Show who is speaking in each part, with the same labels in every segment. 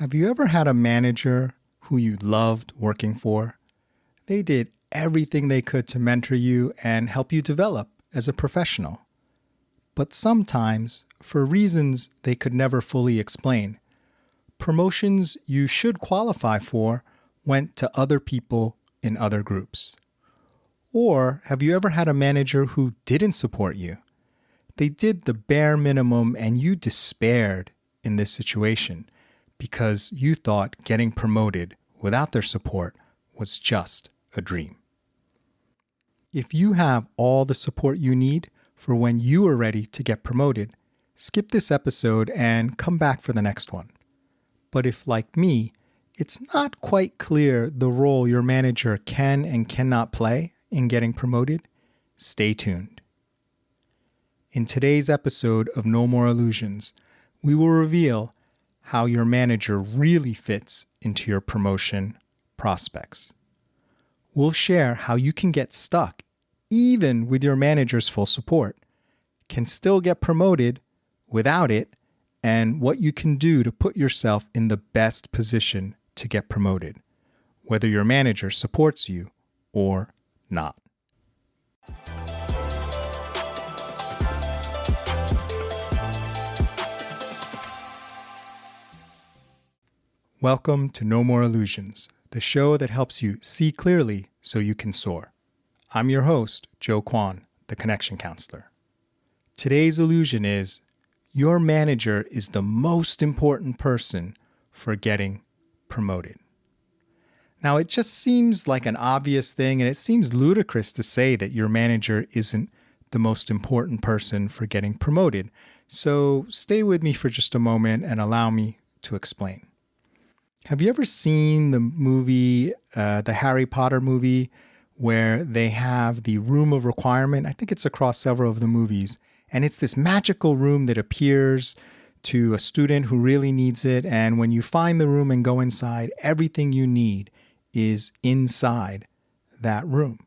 Speaker 1: Have you ever had a manager who you loved working for? They did everything they could to mentor you and help you develop as a professional. But sometimes, for reasons they could never fully explain, promotions you should qualify for went to other people in other groups. Or have you ever had a manager who didn't support you? They did the bare minimum and you despaired in this situation because you thought getting promoted without their support was just a dream. If you have all the support you need for when you are ready to get promoted, skip this episode and come back for the next one. But if, like me, it's not quite clear the role your manager can and cannot play in getting promoted, stay tuned. In today's episode of No More Illusions, we will reveal how your manager really fits into your promotion prospects. We'll share how you can get stuck even with your manager's full support, can still get promoted without it, and what you can do to put yourself in the best position to get promoted, whether your manager supports you or not. Welcome to No More Illusions, the show that helps you see clearly so you can soar. I'm your host, Joe Kwon, the Connection Counselor. Today's illusion is your manager is the most important person for getting promoted. Now, it just seems like an obvious thing, and it seems ludicrous to say that your manager isn't the most important person for getting promoted. So stay with me for just a moment and allow me to explain. Have you ever seen the movie, the Harry Potter movie, where they have the room of requirement? I think it's across several of the movies. And it's this magical room that appears to a student who really needs it. And when you find the room and go inside, everything you need is inside that room.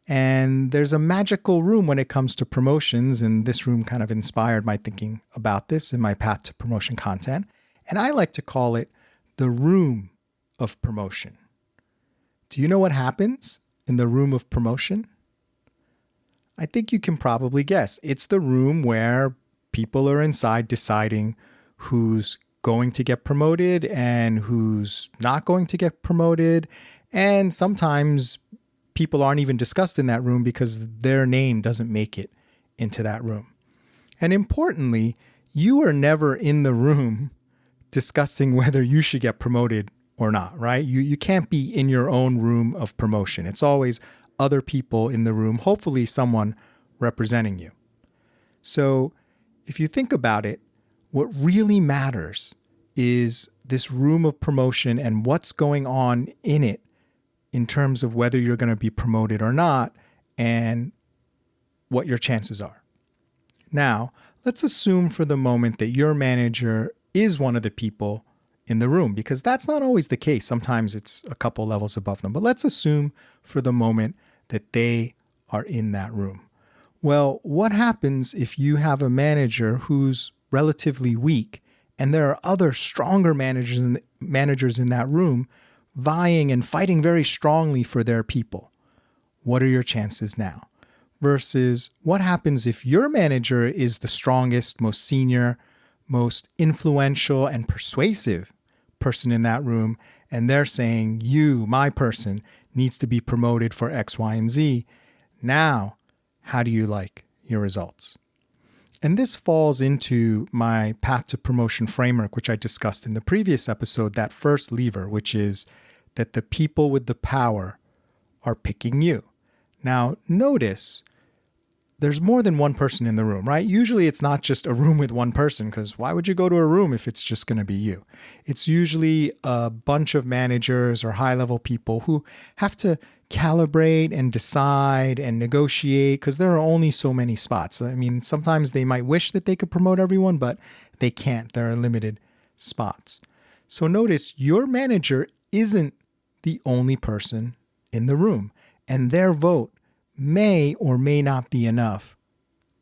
Speaker 1: And there's a magical room when it comes to promotions. And this room kind of inspired my thinking about this in my path to promotion content. And I like to call it the room of promotion. Do you know what happens in the room of promotion? I think you can probably guess. It's the room where people are inside deciding who's going to get promoted and who's not going to get promoted. And sometimes people aren't even discussed in that room because their name doesn't make it into that room. And importantly, you are never in the room discussing whether you should get promoted or not, right? You can't be in your own room of promotion. It's always other people in the room, hopefully someone representing you. So if you think about it, what really matters is this room of promotion and what's going on in it in terms of whether you're going to be promoted or not and what your chances are. Now, let's assume for the moment that your manager is one of the people in the room, because that's not always the case. Sometimes it's a couple levels above them. But let's assume for the moment that they are in that room. Well, what happens if you have a manager who's relatively weak and there are other stronger managers in that room vying and fighting very strongly for their people? What are your chances now? Versus what happens if your manager is the strongest, most senior, most influential and persuasive person in that room, and they're saying, you, my person, needs to be promoted for X, Y, and Z. Now, how do you like your results? And this falls into my path to promotion framework, which I discussed in the previous episode, that first lever, which is that the people with the power are picking you. Now, notice there's more than one person in the room, right? Usually it's not just a room with one person, because why would you go to a room if it's just going to be you? It's usually a bunch of managers or high-level people who have to calibrate and decide and negotiate because there are only so many spots. I mean, sometimes they might wish that they could promote everyone, but they can't. There are limited spots. So notice your manager isn't the only person in the room, and their vote may or may not be enough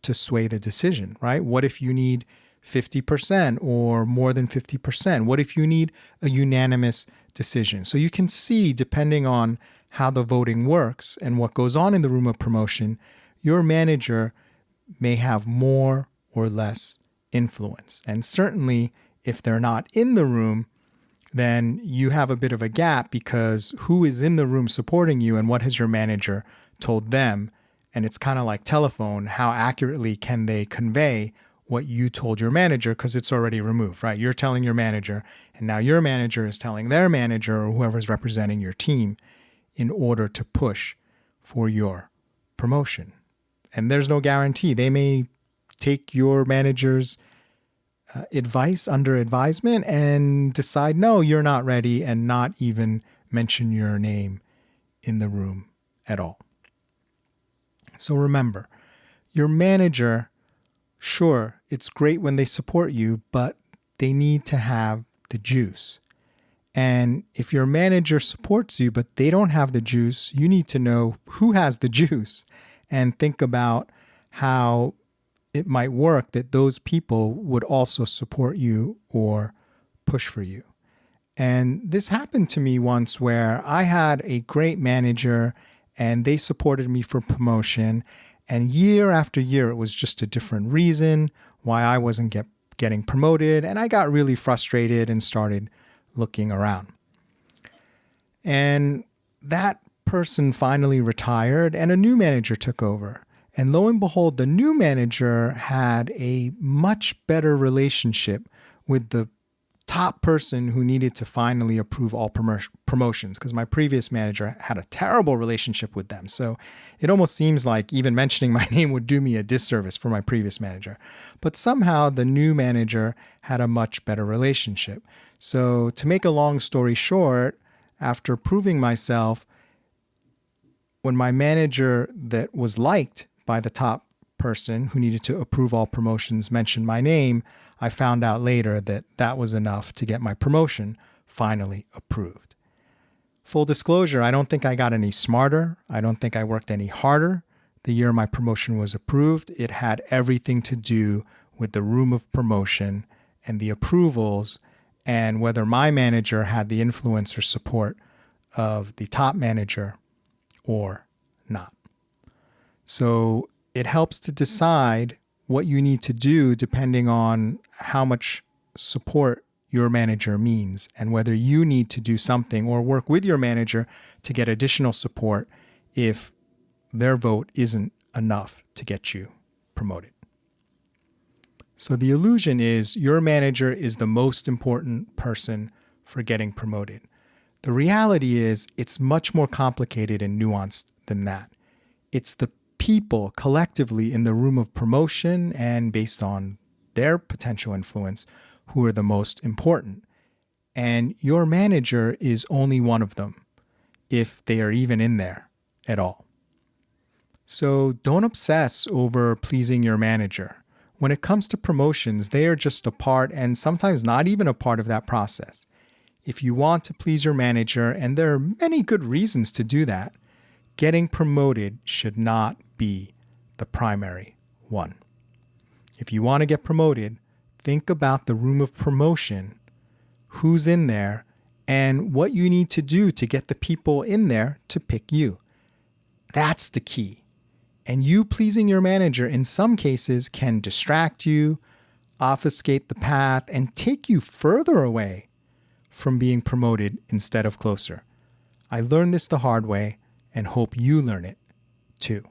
Speaker 1: to sway the decision, right? What if you need 50% or more than 50%? What if you need a unanimous decision? So you can see, depending on how the voting works and what goes on in the room of promotion, your manager may have more or less influence. And certainly, if they're not in the room, then you have a bit of a gap, because who is in the room supporting you and what has your manager told them? And it's kind of like telephone. How accurately can they convey what you told your manager, because it's already removed, right? You're telling your manager, and now your manager is telling their manager or whoever's representing your team in order to push for your promotion. And there's no guarantee. They may take your manager's advice under advisement and decide, no, you're not ready, and not even mention your name in the room at all. So remember, your manager, sure, it's great when they support you, but they need to have the juice. And if your manager supports you, but they don't have the juice, you need to know who has the juice and think about how it might work that those people would also support you or push for you. And this happened to me once, where I had a great manager and they supported me for promotion. And year after year, it was just a different reason why I wasn't getting promoted. And I got really frustrated and started looking around. And that person finally retired and a new manager took over. And lo and behold, the new manager had a much better relationship with the top person who needed to finally approve all promotions, because my previous manager had a terrible relationship with them. So it almost seems like even mentioning my name would do me a disservice for my previous manager. But somehow the new manager had a much better relationship. So to make a long story short, after proving myself, when my manager that was liked by the top person who needed to approve all promotions mentioned my name, I found out later that that was enough to get my promotion finally approved. Full disclosure, I don't think I got any smarter. I don't think I worked any harder the year my promotion was approved. It had everything to do with the room of promotion and the approvals, and whether my manager had the influence or support of the top manager or not. So it helps to decide what you need to do depending on how much support your manager means, and whether you need to do something or work with your manager to get additional support if their vote isn't enough to get you promoted. So the illusion is your manager is the most important person for getting promoted. The reality is it's much more complicated and nuanced than that. It's the people collectively in the room of promotion and based on their potential influence who are the most important. And your manager is only one of them, if they are even in there at all. So don't obsess over pleasing your manager. When it comes to promotions, they are just a part, and sometimes not even a part of that process. If you want to please your manager, and there are many good reasons to do that, getting promoted should not be the primary one. If you want to get promoted, think about the room of promotion, who's in there, and what you need to do to get the people in there to pick you. That's the key. And you pleasing your manager in some cases can distract you, obfuscate the path, and take you further away from being promoted instead of closer. I learned this the hard way and hope you learn it too.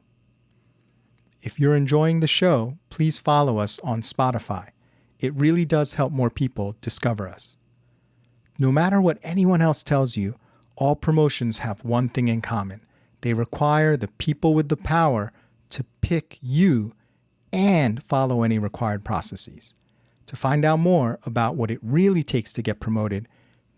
Speaker 1: If you're enjoying the show, please follow us on Spotify. It really does help more people discover us. No matter what anyone else tells you, all promotions have one thing in common. They require the people with the power to pick you and follow any required processes. To find out more about what it really takes to get promoted,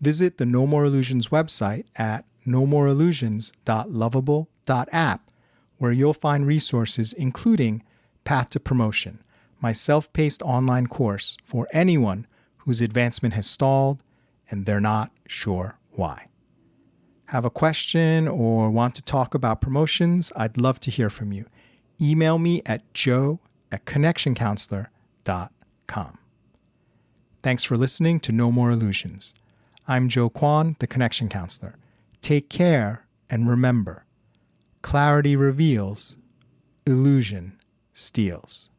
Speaker 1: visit the No More Illusions website at nomoreillusions.lovable.app, where you'll find resources including Path to Promotion, my self-paced online course for anyone whose advancement has stalled and they're not sure why. Have a question or want to talk about promotions? I'd love to hear from you. Email me at joe@connectioncounselor.com. Thanks for listening to No More Illusions. I'm Joe Kwon, the Connection Counselor. Take care and remember, clarity reveals, illusion steals.